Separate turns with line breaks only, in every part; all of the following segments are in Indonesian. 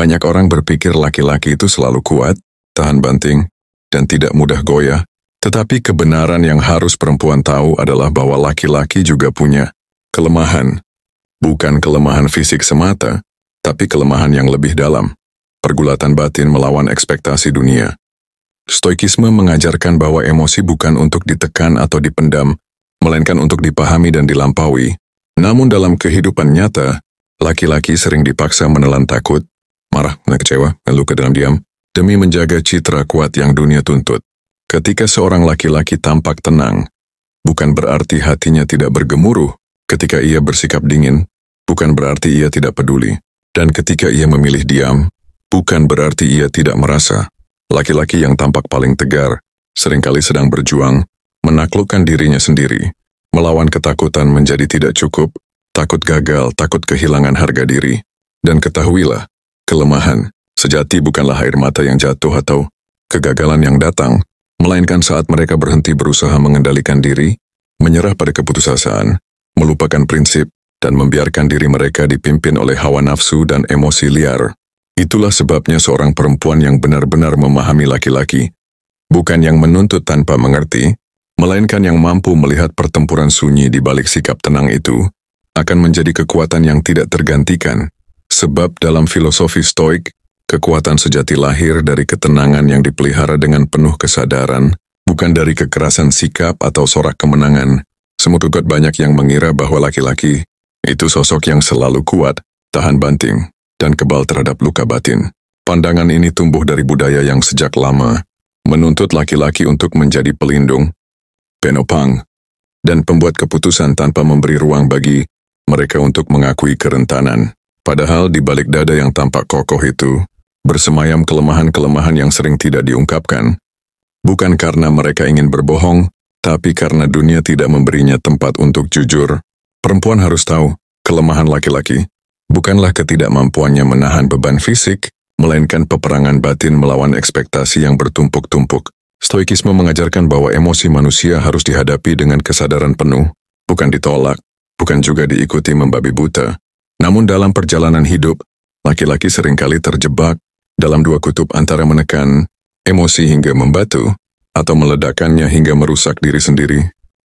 Banyak orang berpikir laki-laki itu selalu kuat, tahan banting, dan tidak mudah goyah. Tetapi kebenaran yang harus perempuan tahu adalah bahwa laki-laki juga punya kelemahan. Bukan kelemahan fisik semata, tapi kelemahan yang lebih dalam. Pergulatan batin melawan ekspektasi dunia. Stoikisme mengajarkan bahwa emosi bukan untuk ditekan atau dipendam, melainkan untuk dipahami dan dilampaui. Namun dalam kehidupan nyata, laki-laki sering dipaksa menelan takut, marah, kecewa, lalu ke dalam diam, demi menjaga citra kuat yang dunia tuntut. Ketika seorang laki-laki tampak tenang, bukan berarti hatinya tidak bergemuruh. Ketika ia bersikap dingin, bukan berarti ia tidak peduli. Dan ketika ia memilih diam, bukan berarti ia tidak merasa. Laki-laki yang tampak paling tegar, seringkali sedang berjuang, menaklukkan dirinya sendiri. Melawan ketakutan menjadi tidak cukup, takut gagal, takut kehilangan harga diri. Dan ketahuilah, kelemahan sejati bukanlah air mata yang jatuh atau kegagalan yang datang, melainkan saat mereka berhenti berusaha mengendalikan diri, menyerah pada keputusasaan, melupakan prinsip, dan membiarkan diri mereka dipimpin oleh hawa nafsu dan emosi liar. Itulah sebabnya seorang perempuan yang benar-benar memahami laki-laki, bukan yang menuntut tanpa mengerti, melainkan yang mampu melihat pertempuran sunyi di balik sikap tenang itu, akan menjadi kekuatan yang tidak tergantikan. Sebab dalam filosofi Stoik, kekuatan sejati lahir dari ketenangan yang dipelihara dengan penuh kesadaran, bukan dari kekerasan sikap atau sorak kemenangan. Semutugot banyak yang mengira bahwa laki-laki itu sosok yang selalu kuat, tahan banting, dan kebal terhadap luka batin. Pandangan ini tumbuh dari budaya yang sejak lama menuntut laki-laki untuk menjadi pelindung, penopang, dan pembuat keputusan tanpa memberi ruang bagi mereka untuk mengakui kerentanan. Padahal di balik dada yang tampak kokoh itu, bersemayam kelemahan-kelemahan yang sering tidak diungkapkan. Bukan karena mereka ingin berbohong, tapi karena dunia tidak memberinya tempat untuk jujur. Perempuan harus tahu, kelemahan laki-laki bukanlah ketidakmampuannya menahan beban fisik, melainkan peperangan batin melawan ekspektasi yang bertumpuk-tumpuk. Stoikisme mengajarkan bahwa emosi manusia harus dihadapi dengan kesadaran penuh, bukan ditolak, bukan juga diikuti membabi buta. Namun dalam perjalanan hidup, laki-laki seringkali terjebak dalam dua kutub antara menekan emosi hingga membatu, atau meledakkannya hingga merusak diri sendiri.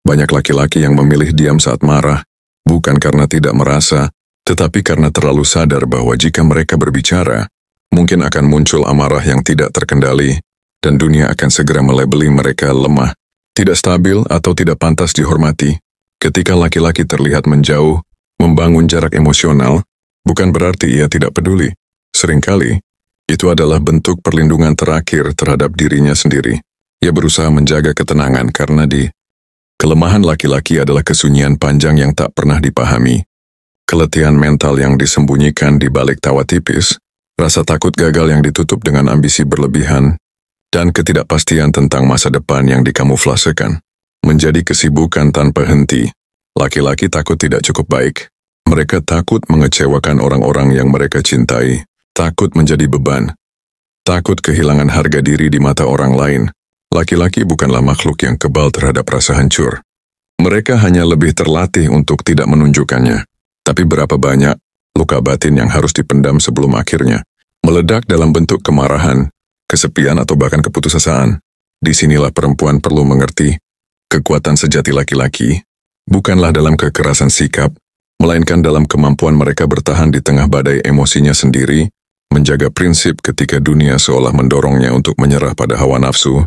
Banyak laki-laki yang memilih diam saat marah, bukan karena tidak merasa, tetapi karena terlalu sadar bahwa jika mereka berbicara, mungkin akan muncul amarah yang tidak terkendali, dan dunia akan segera melabeli mereka lemah, tidak stabil atau tidak pantas dihormati. Ketika laki-laki terlihat menjauh, membangun jarak emosional, bukan berarti ia tidak peduli. Seringkali, itu adalah bentuk perlindungan terakhir terhadap dirinya sendiri. Ia berusaha menjaga ketenangan karena kelemahan laki-laki adalah kesunyian panjang yang tak pernah dipahami. Keletihan mental yang disembunyikan di balik tawa tipis, rasa takut gagal yang ditutup dengan ambisi berlebihan, dan ketidakpastian tentang masa depan yang dikamuflasekan, menjadi kesibukan tanpa henti. Laki-laki takut tidak cukup baik. Mereka takut mengecewakan orang-orang yang mereka cintai, takut menjadi beban, takut kehilangan harga diri di mata orang lain. Laki-laki bukanlah makhluk yang kebal terhadap rasa hancur. Mereka hanya lebih terlatih untuk tidak menunjukkannya. Tapi berapa banyak luka batin yang harus dipendam sebelum akhirnya meledak dalam bentuk kemarahan, kesepian atau bahkan keputusasaan. Disinilah perempuan perlu mengerti, kekuatan sejati laki-laki bukanlah dalam kekerasan sikap, melainkan dalam kemampuan mereka bertahan di tengah badai emosinya sendiri, menjaga prinsip ketika dunia seolah mendorongnya untuk menyerah pada hawa nafsu,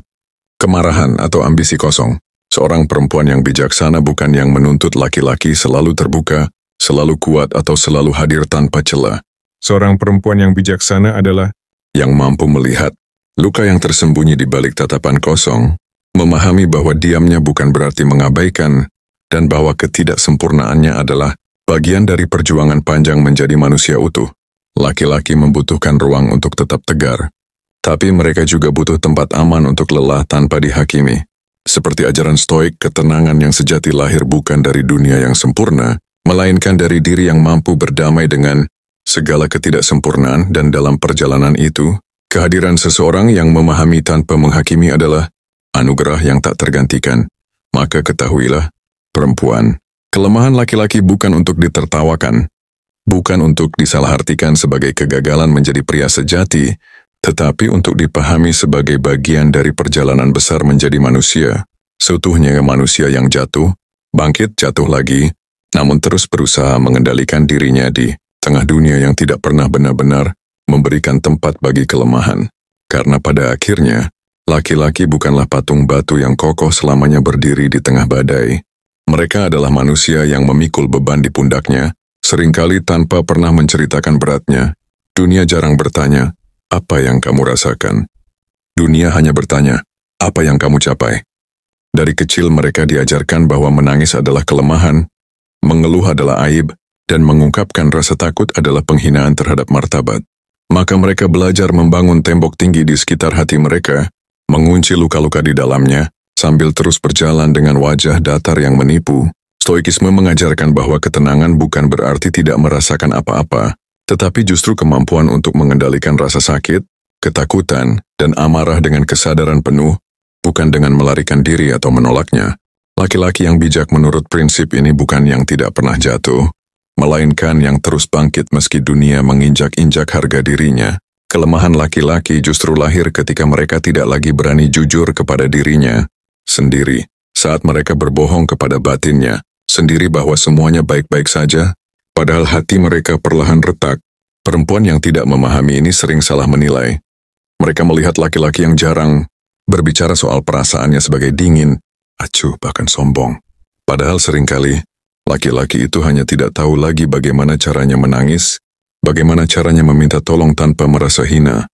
kemarahan atau ambisi kosong. Seorang perempuan yang bijaksana bukan yang menuntut laki-laki selalu terbuka, selalu kuat atau selalu hadir tanpa celah. Seorang perempuan yang bijaksana adalah yang mampu melihat luka yang tersembunyi di balik tatapan kosong, memahami bahwa diamnya bukan berarti mengabaikan, dan bahwa ketidaksempurnaannya adalah bagian dari perjuangan panjang menjadi manusia utuh. Laki-laki membutuhkan ruang untuk tetap tegar, tapi mereka juga butuh tempat aman untuk lelah tanpa dihakimi. Seperti ajaran Stoik, ketenangan yang sejati lahir bukan dari dunia yang sempurna, melainkan dari diri yang mampu berdamai dengan segala ketidaksempurnaan, dan dalam perjalanan itu, kehadiran seseorang yang memahami tanpa menghakimi adalah anugerah yang tak tergantikan. Maka ketahuilah, perempuan, kelemahan laki-laki bukan untuk ditertawakan, bukan untuk disalahartikan sebagai kegagalan menjadi pria sejati, tetapi untuk dipahami sebagai bagian dari perjalanan besar menjadi manusia. Seutuhnya manusia yang jatuh, bangkit jatuh lagi, namun terus berusaha mengendalikan dirinya di tengah dunia yang tidak pernah benar-benar memberikan tempat bagi kelemahan. Karena pada akhirnya, laki-laki bukanlah patung batu yang kokoh selamanya berdiri di tengah badai. Mereka adalah manusia yang memikul beban di pundaknya, seringkali tanpa pernah menceritakan beratnya. Dunia jarang bertanya, apa yang kamu rasakan? Dunia hanya bertanya, apa yang kamu capai? Dari kecil mereka diajarkan bahwa menangis adalah kelemahan, mengeluh adalah aib, dan mengungkapkan rasa takut adalah penghinaan terhadap martabat. Maka mereka belajar membangun tembok tinggi di sekitar hati mereka, mengunci luka-luka di dalamnya, sambil terus berjalan dengan wajah datar yang menipu. Stoikisme mengajarkan bahwa ketenangan bukan berarti tidak merasakan apa-apa, tetapi justru kemampuan untuk mengendalikan rasa sakit, ketakutan, dan amarah dengan kesadaran penuh, bukan dengan melarikan diri atau menolaknya. Laki-laki yang bijak menurut prinsip ini bukan yang tidak pernah jatuh, melainkan yang terus bangkit meski dunia menginjak-injak harga dirinya. Kelemahan laki-laki justru lahir ketika mereka tidak lagi berani jujur kepada dirinya sendiri, saat mereka berbohong kepada batinnya sendiri bahwa semuanya baik-baik saja, padahal hati mereka perlahan retak. Perempuan yang tidak memahami ini sering salah menilai. Mereka melihat laki-laki yang jarang berbicara soal perasaannya sebagai dingin, acuh, bahkan sombong. Padahal seringkali, laki-laki itu hanya tidak tahu lagi bagaimana caranya menangis, bagaimana caranya meminta tolong tanpa merasa hina,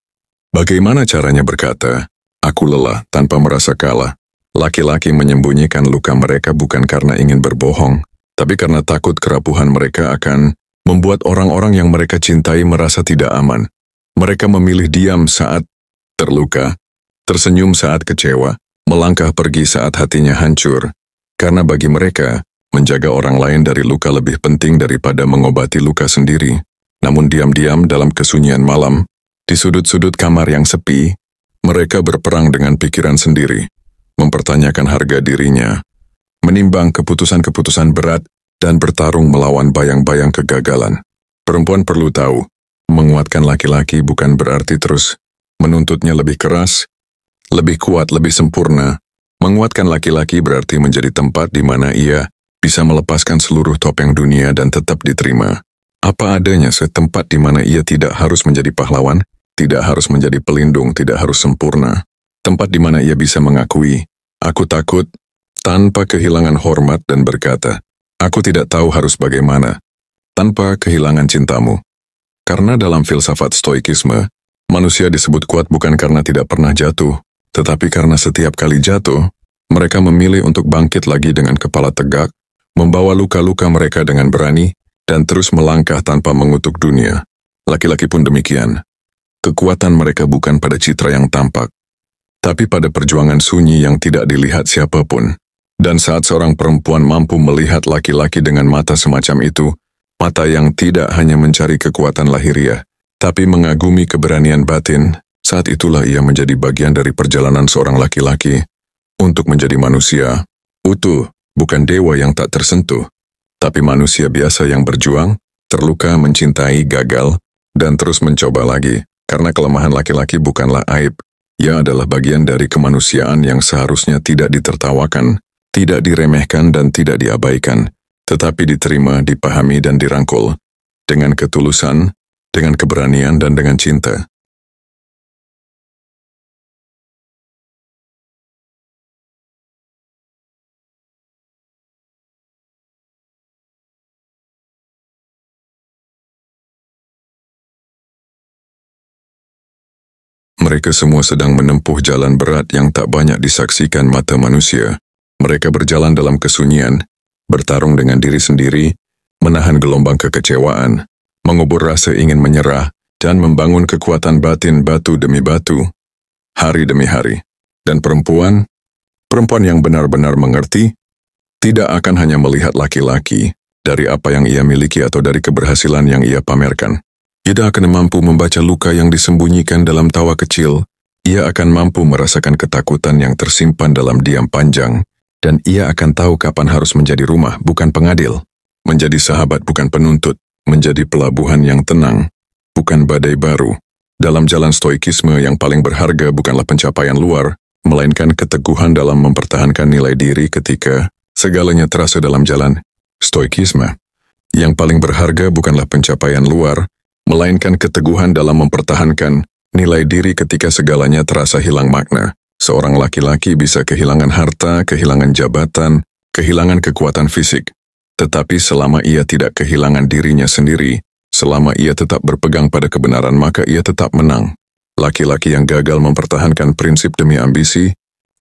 bagaimana caranya berkata, aku lelah tanpa merasa kalah. Laki-laki menyembunyikan luka mereka bukan karena ingin berbohong, tapi karena takut kerapuhan mereka akan membuat orang-orang yang mereka cintai merasa tidak aman. Mereka memilih diam saat terluka, tersenyum saat kecewa, melangkah pergi saat hatinya hancur. Karena bagi mereka, menjaga orang lain dari luka lebih penting daripada mengobati luka sendiri. Namun diam-diam dalam kesunyian malam, di sudut-sudut kamar yang sepi, mereka berperang dengan pikiran sendiri, mempertanyakan harga dirinya, menimbang keputusan-keputusan berat, dan bertarung melawan bayang-bayang kegagalan. Perempuan perlu tahu, menguatkan laki-laki bukan berarti terus menuntutnya lebih keras, lebih kuat, lebih sempurna. Menguatkan laki-laki berarti menjadi tempat di mana ia bisa melepaskan seluruh topeng dunia dan tetap diterima. Apa adanya, setempat di mana ia tidak harus menjadi pahlawan, tidak harus menjadi pelindung, tidak harus sempurna. Tempat di mana ia bisa mengakui, aku takut, tanpa kehilangan hormat dan berkata, aku tidak tahu harus bagaimana, tanpa kehilangan cintamu. Karena dalam filsafat stoikisme, manusia disebut kuat bukan karena tidak pernah jatuh, tetapi karena setiap kali jatuh, mereka memilih untuk bangkit lagi dengan kepala tegak, membawa luka-luka mereka dengan berani, dan terus melangkah tanpa mengutuk dunia. Laki-laki pun demikian. Kekuatan mereka bukan pada citra yang tampak, tapi pada perjuangan sunyi yang tidak dilihat siapapun. Dan saat seorang perempuan mampu melihat laki-laki dengan mata semacam itu, mata yang tidak hanya mencari kekuatan lahiriah, tapi mengagumi keberanian batin, saat itulah ia menjadi bagian dari perjalanan seorang laki-laki untuk menjadi manusia utuh, bukan dewa yang tak tersentuh, tapi manusia biasa yang berjuang, terluka, mencintai, gagal, dan terus mencoba lagi. Karena kelemahan laki-laki bukanlah aib, ia adalah bagian dari kemanusiaan yang seharusnya tidak ditertawakan, tidak diremehkan dan tidak diabaikan, tetapi diterima, dipahami dan dirangkul, dengan ketulusan, dengan keberanian dan dengan cinta. Mereka semua sedang menempuh jalan berat yang tak banyak disaksikan mata manusia. Mereka berjalan dalam kesunyian, bertarung dengan diri sendiri, menahan gelombang kekecewaan, mengubur rasa ingin menyerah, dan membangun kekuatan batin batu demi batu, hari demi hari. Dan perempuan yang benar-benar mengerti, tidak akan hanya melihat laki-laki dari apa yang ia miliki atau dari keberhasilan yang ia pamerkan. Ia akan mampu membaca luka yang disembunyikan dalam tawa kecil. Ia akan mampu merasakan ketakutan yang tersimpan dalam diam panjang. Dan ia akan tahu kapan harus menjadi rumah, bukan pengadil. Menjadi sahabat, bukan penuntut. menjadi pelabuhan yang tenang, bukan badai baru. Dalam jalan stoikisme yang paling berharga bukanlah pencapaian luar, melainkan keteguhan dalam mempertahankan nilai diri ketika segalanya terasa dalam jalan stoikisme. Yang paling berharga bukanlah pencapaian luar, melainkan keteguhan dalam mempertahankan nilai diri ketika segalanya terasa hilang makna. Seorang laki-laki bisa kehilangan harta, kehilangan jabatan, kehilangan kekuatan fisik. Tetapi selama ia tidak kehilangan dirinya sendiri, selama ia tetap berpegang pada kebenaran, maka ia tetap menang. Laki-laki yang gagal mempertahankan prinsip demi ambisi,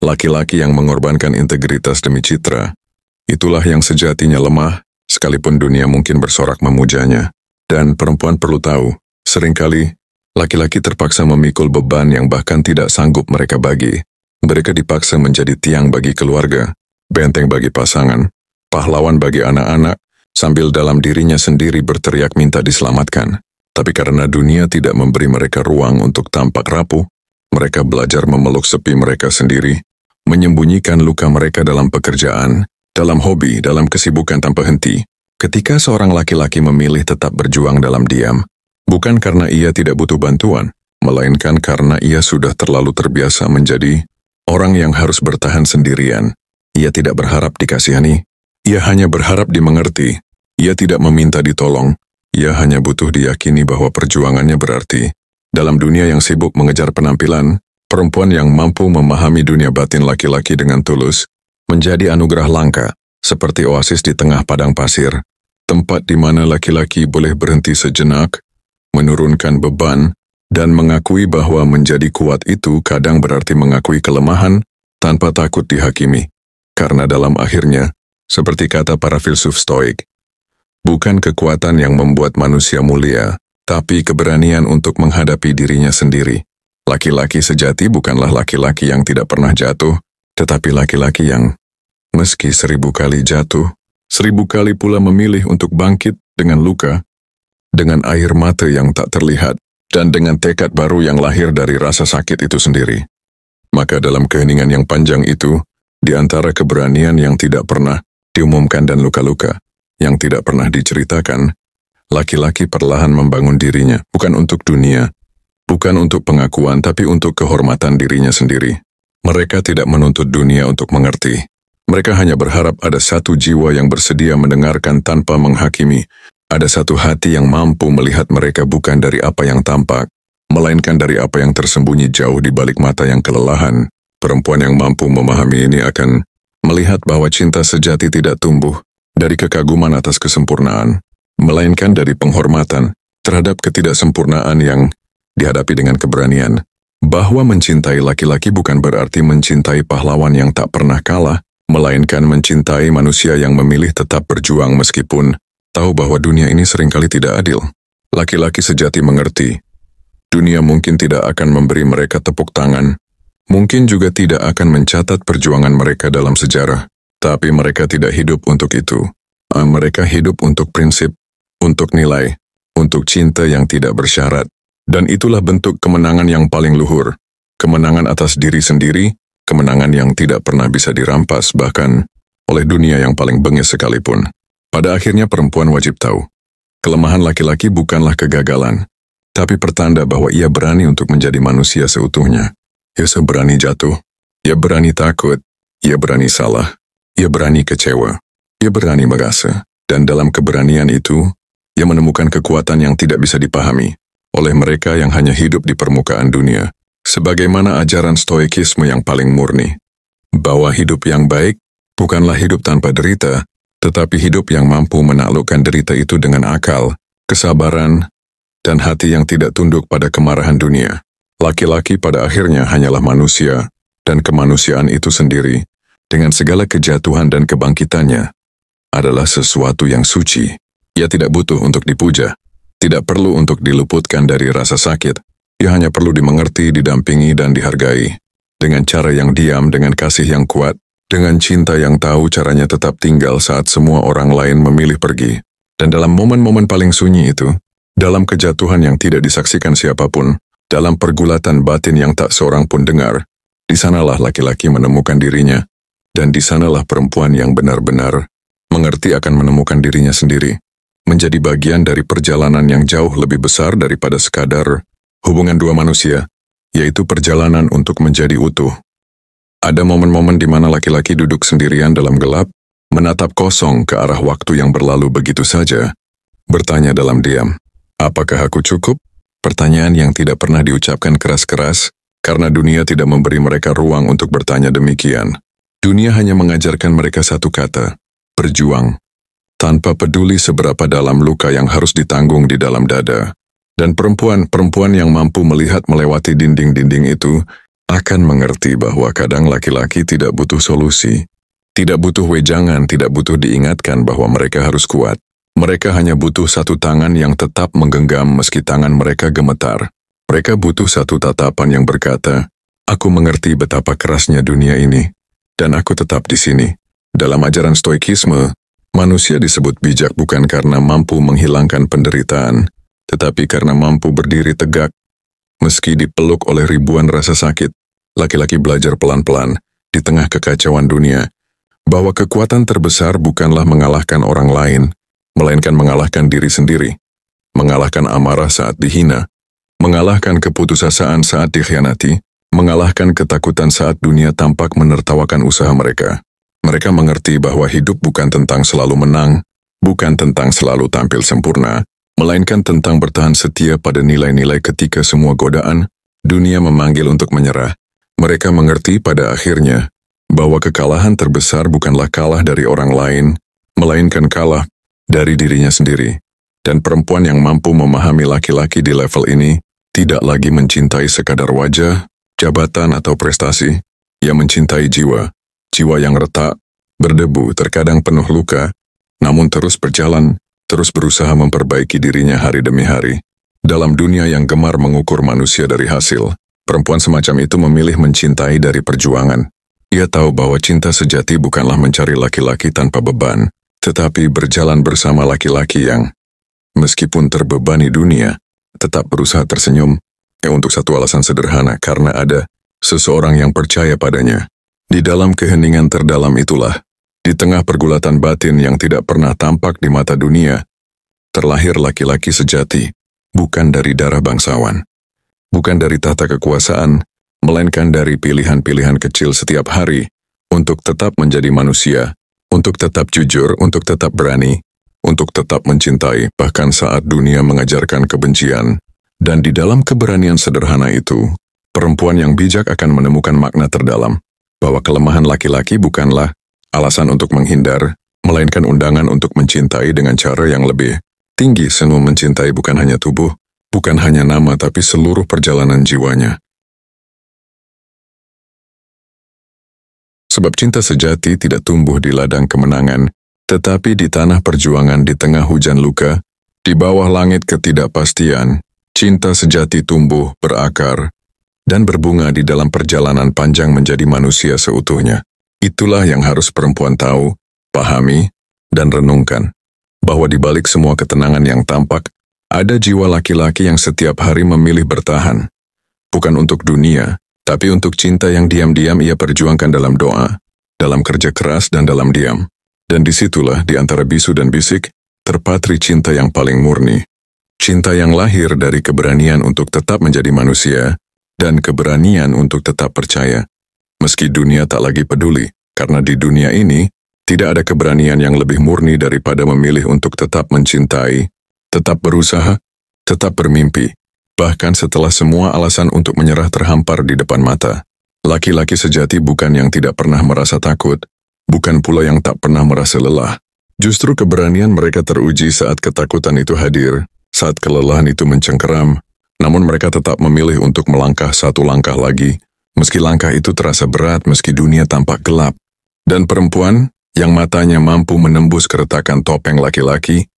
laki-laki yang mengorbankan integritas demi citra, itulah yang sejatinya lemah, sekalipun dunia mungkin bersorak memujanya. Dan perempuan perlu tahu, seringkali laki-laki terpaksa memikul beban yang bahkan tidak sanggup mereka bagi. Mereka dipaksa menjadi tiang bagi keluarga, benteng bagi pasangan, pahlawan bagi anak-anak, sambil dalam dirinya sendiri berteriak minta diselamatkan. Tapi karena dunia tidak memberi mereka ruang untuk tampak rapuh, mereka belajar memeluk sepi mereka sendiri, menyembunyikan luka mereka dalam pekerjaan, dalam hobi, dalam kesibukan tanpa henti. Ketika seorang laki-laki memilih tetap berjuang dalam diam, bukan karena ia tidak butuh bantuan, melainkan karena ia sudah terlalu terbiasa menjadi orang yang harus bertahan sendirian. Ia tidak berharap dikasihani, ia hanya berharap dimengerti. Ia tidak meminta ditolong, ia hanya butuh diyakini bahwa perjuangannya berarti. Dalam dunia yang sibuk mengejar penampilan, perempuan yang mampu memahami dunia batin laki-laki dengan tulus, menjadi anugerah langka, seperti oasis di tengah padang pasir, tempat di mana laki-laki boleh berhenti sejenak, menurunkan beban, dan mengakui bahwa menjadi kuat itu kadang berarti mengakui kelemahan tanpa takut dihakimi. Karena dalam akhirnya, seperti kata para filsuf Stoik, bukan kekuatan yang membuat manusia mulia, tapi keberanian untuk menghadapi dirinya sendiri. Laki-laki sejati bukanlah laki-laki yang tidak pernah jatuh, tetapi laki-laki yang, meski 1000 kali jatuh, 1000 kali pula memilih untuk bangkit dengan luka, dengan air mata yang tak terlihat, dan dengan tekad baru yang lahir dari rasa sakit itu sendiri. Maka dalam keheningan yang panjang itu, di antara keberanian yang tidak pernah diumumkan dan luka-luka yang tidak pernah diceritakan, laki-laki perlahan membangun dirinya, bukan untuk dunia, bukan untuk pengakuan, tapi untuk kehormatan dirinya sendiri. Mereka tidak menuntut dunia untuk mengerti. Mereka hanya berharap ada satu jiwa yang bersedia mendengarkan tanpa menghakimi. Ada satu hati yang mampu melihat mereka bukan dari apa yang tampak, melainkan dari apa yang tersembunyi jauh di balik mata yang kelelahan. Perempuan yang mampu memahami ini akan melihat bahwa cinta sejati tidak tumbuh dari kekaguman atas kesempurnaan, melainkan dari penghormatan terhadap ketidaksempurnaan yang dihadapi dengan keberanian. Bahwa mencintai laki-laki bukan berarti mencintai pahlawan yang tak pernah kalah, melainkan mencintai manusia yang memilih tetap berjuang meskipun tahu bahwa dunia ini seringkali tidak adil. Laki-laki sejati mengerti, dunia mungkin tidak akan memberi mereka tepuk tangan, mungkin juga tidak akan mencatat perjuangan mereka dalam sejarah, tapi mereka tidak hidup untuk itu. Mereka hidup untuk prinsip, untuk nilai, untuk cinta yang tidak bersyarat. Dan itulah bentuk kemenangan yang paling luhur, kemenangan atas diri sendiri, kemenangan yang tidak pernah bisa dirampas bahkan oleh dunia yang paling bengis sekalipun. Pada akhirnya perempuan wajib tahu, kelemahan laki-laki bukanlah kegagalan, tapi pertanda bahwa ia berani untuk menjadi manusia seutuhnya. Ia berani jatuh, ia berani takut, ia berani salah, ia berani kecewa, ia berani merasa, dan dalam keberanian itu, ia menemukan kekuatan yang tidak bisa dipahami oleh mereka yang hanya hidup di permukaan dunia. Sebagaimana ajaran stoikisme yang paling murni, bahwa hidup yang baik bukanlah hidup tanpa derita, tetapi hidup yang mampu menaklukkan derita itu dengan akal, kesabaran, dan hati yang tidak tunduk pada kemarahan dunia. Laki-laki pada akhirnya hanyalah manusia, dan kemanusiaan itu sendiri, dengan segala kejatuhan dan kebangkitannya, adalah sesuatu yang suci. Ia tidak butuh untuk dipuja, tidak perlu untuk diluputkan dari rasa sakit. Ia hanya perlu dimengerti, didampingi, dan dihargai. Dengan cara yang diam, dengan kasih yang kuat, dengan cinta yang tahu caranya tetap tinggal saat semua orang lain memilih pergi. Dan dalam momen-momen paling sunyi itu, dalam kejatuhan yang tidak disaksikan siapapun, dalam pergulatan batin yang tak seorang pun dengar, di sanalah laki-laki menemukan dirinya, dan di sanalah perempuan yang benar-benar mengerti akan menemukan dirinya sendiri. menjadi bagian dari perjalanan yang jauh lebih besar daripada sekadar hubungan dua manusia, yaitu perjalanan untuk menjadi utuh. Ada momen-momen di mana laki-laki duduk sendirian dalam gelap, menatap kosong ke arah waktu yang berlalu begitu saja, bertanya dalam diam, apakah aku cukup? Pertanyaan yang tidak pernah diucapkan keras-keras, karena dunia tidak memberi mereka ruang untuk bertanya demikian. Dunia hanya mengajarkan mereka satu kata, berjuang, tanpa peduli seberapa dalam luka yang harus ditanggung di dalam dada. Dan perempuan yang mampu melihat melewati dinding-dinding itu akan mengerti bahwa kadang laki-laki tidak butuh solusi, tidak butuh wejangan, tidak butuh diingatkan bahwa mereka harus kuat. Mereka hanya butuh satu tangan yang tetap menggenggam meski tangan mereka gemetar. Mereka butuh satu tatapan yang berkata, aku mengerti betapa kerasnya dunia ini, dan aku tetap di sini. Dalam ajaran stoikisme, manusia disebut bijak bukan karena mampu menghilangkan penderitaan, tetapi karena mampu berdiri tegak. Meski dipeluk oleh ribuan rasa sakit, laki-laki belajar pelan-pelan di tengah kekacauan dunia, bahwa kekuatan terbesar bukanlah mengalahkan orang lain, melainkan mengalahkan diri sendiri, mengalahkan amarah saat dihina, mengalahkan keputusasaan saat dikhianati, mengalahkan ketakutan saat dunia tampak menertawakan usaha mereka. Mereka mengerti bahwa hidup bukan tentang selalu menang, bukan tentang selalu tampil sempurna, melainkan tentang bertahan setia pada nilai-nilai ketika semua godaan, dunia memanggil untuk menyerah. Mereka mengerti pada akhirnya bahwa kekalahan terbesar bukanlah kalah dari orang lain, melainkan kalah dari dirinya sendiri. Dan perempuan yang mampu memahami laki-laki di level ini tidak lagi mencintai sekadar wajah, jabatan atau prestasi, ia mencintai jiwa. Jiwa yang retak, berdebu, terkadang penuh luka, namun terus berjalan, terus berusaha memperbaiki dirinya hari demi hari. Dalam dunia yang gemar mengukur manusia dari hasil, perempuan semacam itu memilih mencintai dari perjuangan. Ia tahu bahwa cinta sejati bukanlah mencari laki-laki tanpa beban, tetapi berjalan bersama laki-laki yang, meskipun terbebani dunia, tetap berusaha tersenyum, untuk satu alasan sederhana, karena ada seseorang yang percaya padanya. Di dalam keheningan terdalam itulah, di tengah pergulatan batin yang tidak pernah tampak di mata dunia, terlahir laki-laki sejati, bukan dari darah bangsawan, bukan dari tahta kekuasaan, melainkan dari pilihan-pilihan kecil setiap hari, untuk tetap menjadi manusia, untuk tetap jujur, untuk tetap berani, untuk tetap mencintai, bahkan saat dunia mengajarkan kebencian. Dan di dalam keberanian sederhana itu, perempuan yang bijak akan menemukan makna terdalam, bahwa kelemahan laki-laki bukanlah alasan untuk menghindar, melainkan undangan untuk mencintai dengan cara yang lebih tinggi. Senu mencintai bukan hanya tubuh, bukan hanya nama, tapi seluruh perjalanan jiwanya. Sebab cinta sejati tidak tumbuh di ladang kemenangan, tetapi di tanah perjuangan, di tengah hujan luka, di bawah langit ketidakpastian. Cinta sejati tumbuh, berakar, dan berbunga di dalam perjalanan panjang menjadi manusia seutuhnya. Itulah yang harus perempuan tahu, pahami, dan renungkan. Bahwa di balik semua ketenangan yang tampak, ada jiwa laki-laki yang setiap hari memilih bertahan. Bukan untuk dunia, tapi untuk cinta yang diam-diam ia perjuangkan dalam doa, dalam kerja keras dan dalam diam. Dan disitulah di antara bisu dan bisik, terpatri cinta yang paling murni. Cinta yang lahir dari keberanian untuk tetap menjadi manusia, dan keberanian untuk tetap percaya. Meski dunia tak lagi peduli, karena di dunia ini, tidak ada keberanian yang lebih murni daripada memilih untuk tetap mencintai, tetap berusaha, tetap bermimpi, bahkan setelah semua alasan untuk menyerah terhampar di depan mata. Laki-laki sejati bukan yang tidak pernah merasa takut, bukan pula yang tak pernah merasa lelah. Justru keberanian mereka teruji saat ketakutan itu hadir, saat kelelahan itu mencengkeram, namun mereka tetap memilih untuk melangkah satu langkah lagi, meski langkah itu terasa berat, meski dunia tampak gelap. Dan perempuan yang matanya mampu menembus keretakan topeng laki-laki,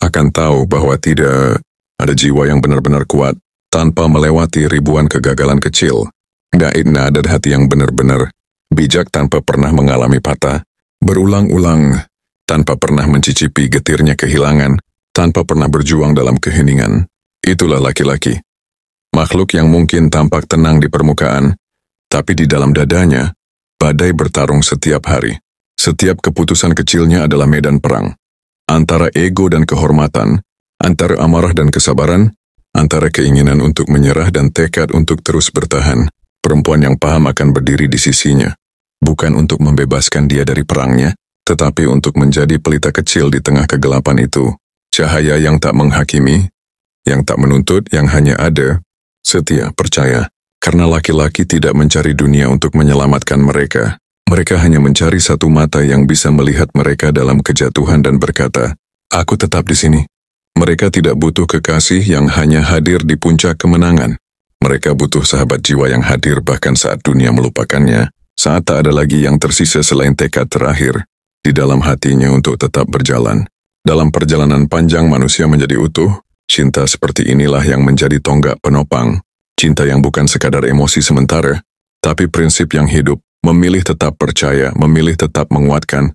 akan tahu bahwa tidak ada jiwa yang benar-benar kuat, tanpa melewati ribuan kegagalan kecil. Tidak ada hati yang benar-benar bijak tanpa pernah mengalami patah, berulang-ulang, tanpa pernah mencicipi getirnya kehilangan, tanpa pernah berjuang dalam keheningan. Itulah laki-laki. Makhluk yang mungkin tampak tenang di permukaan, tapi di dalam dadanya, badai bertarung setiap hari. Setiap keputusan kecilnya adalah medan perang. antara ego dan kehormatan, antara amarah dan kesabaran, antara keinginan untuk menyerah dan tekad untuk terus bertahan. Perempuan yang paham akan berdiri di sisinya, bukan untuk membebaskan dia dari perangnya, tetapi untuk menjadi pelita kecil di tengah kegelapan itu. Cahaya yang tak menghakimi, yang tak menuntut, yang hanya ada, setia, percaya. Karena laki-laki tidak mencari dunia untuk menyelamatkan mereka. Mereka hanya mencari satu mata yang bisa melihat mereka dalam kejatuhan dan berkata, "Aku tetap di sini." Mereka tidak butuh kekasih yang hanya hadir di puncak kemenangan. Mereka butuh sahabat jiwa yang hadir bahkan saat dunia melupakannya, saat tak ada lagi yang tersisa selain tekad terakhir di dalam hatinya untuk tetap berjalan. Dalam perjalanan panjang manusia menjadi utuh, cinta seperti inilah yang menjadi tonggak penopang. Cinta yang bukan sekadar emosi sementara, tapi prinsip yang hidup, memilih tetap percaya, memilih tetap menguatkan,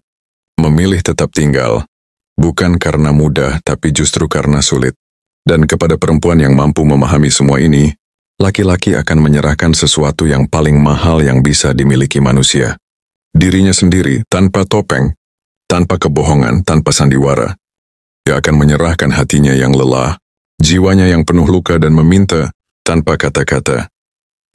memilih tetap tinggal, bukan karena mudah, tapi justru karena sulit. Dan kepada perempuan yang mampu memahami semua ini, laki-laki akan menyerahkan sesuatu yang paling mahal yang bisa dimiliki manusia. Dirinya sendiri, tanpa topeng, tanpa kebohongan, tanpa sandiwara. Dia akan menyerahkan hatinya yang lelah, jiwanya yang penuh luka dan meminta, tanpa kata-kata,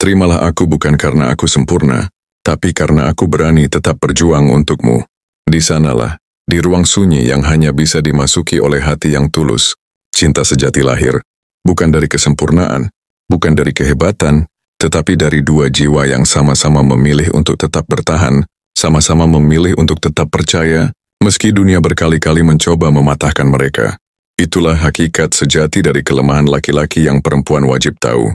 "Terimalah aku bukan karena aku sempurna, tapi karena aku berani tetap berjuang untukmu." Di sanalah, di ruang sunyi yang hanya bisa dimasuki oleh hati yang tulus, cinta sejati lahir, bukan dari kesempurnaan, bukan dari kehebatan, tetapi dari dua jiwa yang sama-sama memilih untuk tetap bertahan, sama-sama memilih untuk tetap percaya, meski dunia berkali-kali mencoba mematahkan mereka. Itulah hakikat sejati dari kelemahan laki-laki yang perempuan wajib tahu.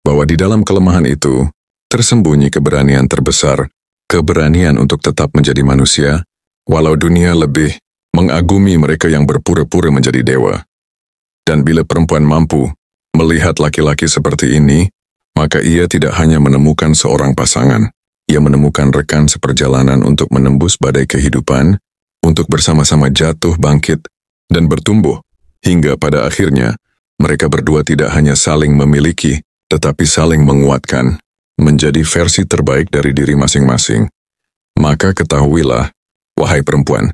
Bahwa di dalam kelemahan itu, tersembunyi keberanian terbesar, keberanian untuk tetap menjadi manusia, walau dunia lebih mengagumi mereka yang berpura-pura menjadi dewa. Dan bila perempuan mampu melihat laki-laki seperti ini, maka ia tidak hanya menemukan seorang pasangan, ia menemukan rekan seperjalanan untuk menembus badai kehidupan, untuk bersama-sama jatuh, bangkit, dan bertumbuh. Hingga pada akhirnya, mereka berdua tidak hanya saling memiliki, tetapi saling menguatkan, menjadi versi terbaik dari diri masing-masing. Maka ketahuilah, wahai perempuan,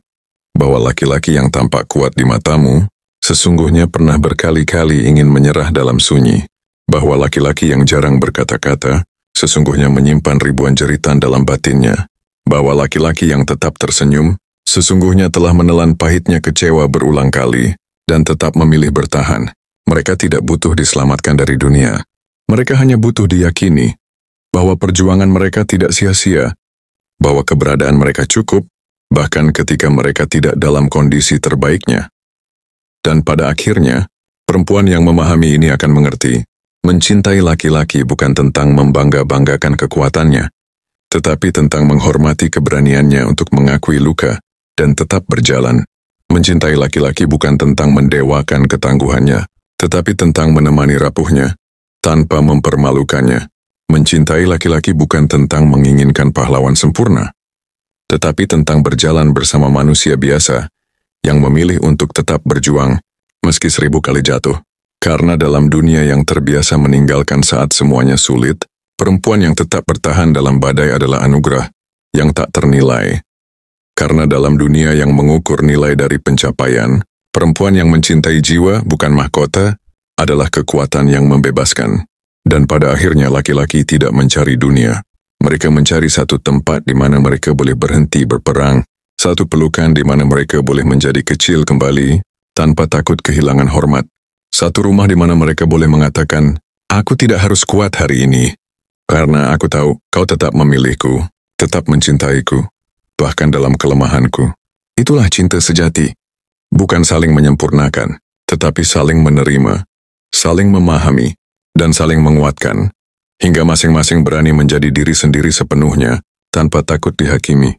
bahwa laki-laki yang tampak kuat di matamu, sesungguhnya pernah berkali-kali ingin menyerah dalam sunyi. Bahwa laki-laki yang jarang berkata-kata, sesungguhnya menyimpan ribuan jeritan dalam batinnya. Bahwa laki-laki yang tetap tersenyum, sesungguhnya telah menelan pahitnya kecewa berulang kali, dan tetap memilih bertahan. Mereka tidak butuh diselamatkan dari dunia. Mereka hanya butuh diyakini bahwa perjuangan mereka tidak sia-sia, bahwa keberadaan mereka cukup, bahkan ketika mereka tidak dalam kondisi terbaiknya. Dan pada akhirnya, perempuan yang memahami ini akan mengerti, mencintai laki-laki bukan tentang membangga-banggakan kekuatannya, tetapi tentang menghormati keberaniannya untuk mengakui luka dan tetap berjalan. Mencintai laki-laki bukan tentang mendewakan ketangguhannya, tetapi tentang menemani rapuhnya, tanpa mempermalukannya. Mencintai laki-laki bukan tentang menginginkan pahlawan sempurna, tetapi tentang berjalan bersama manusia biasa, yang memilih untuk tetap berjuang, meski 1000 kali jatuh. Karena dalam dunia yang terbiasa meninggalkan saat semuanya sulit, perempuan yang tetap bertahan dalam badai adalah anugerah, yang tak ternilai. Karena dalam dunia yang mengukur nilai dari pencapaian, perempuan yang mencintai jiwa bukan mahkota, adalah kekuatan yang membebaskan. Dan pada akhirnya laki-laki tidak mencari dunia. Mereka mencari satu tempat di mana mereka boleh berhenti berperang, satu pelukan di mana mereka boleh menjadi kecil kembali, tanpa takut kehilangan hormat. Satu rumah di mana mereka boleh mengatakan, "Aku tidak harus kuat hari ini, karena aku tahu kau tetap memilihku, tetap mencintaiku. Bahkan dalam kelemahanku." Itulah cinta sejati. Bukan saling menyempurnakan, tetapi saling menerima, saling memahami, dan saling menguatkan, hingga masing-masing berani menjadi diri sendiri sepenuhnya, tanpa takut dihakimi.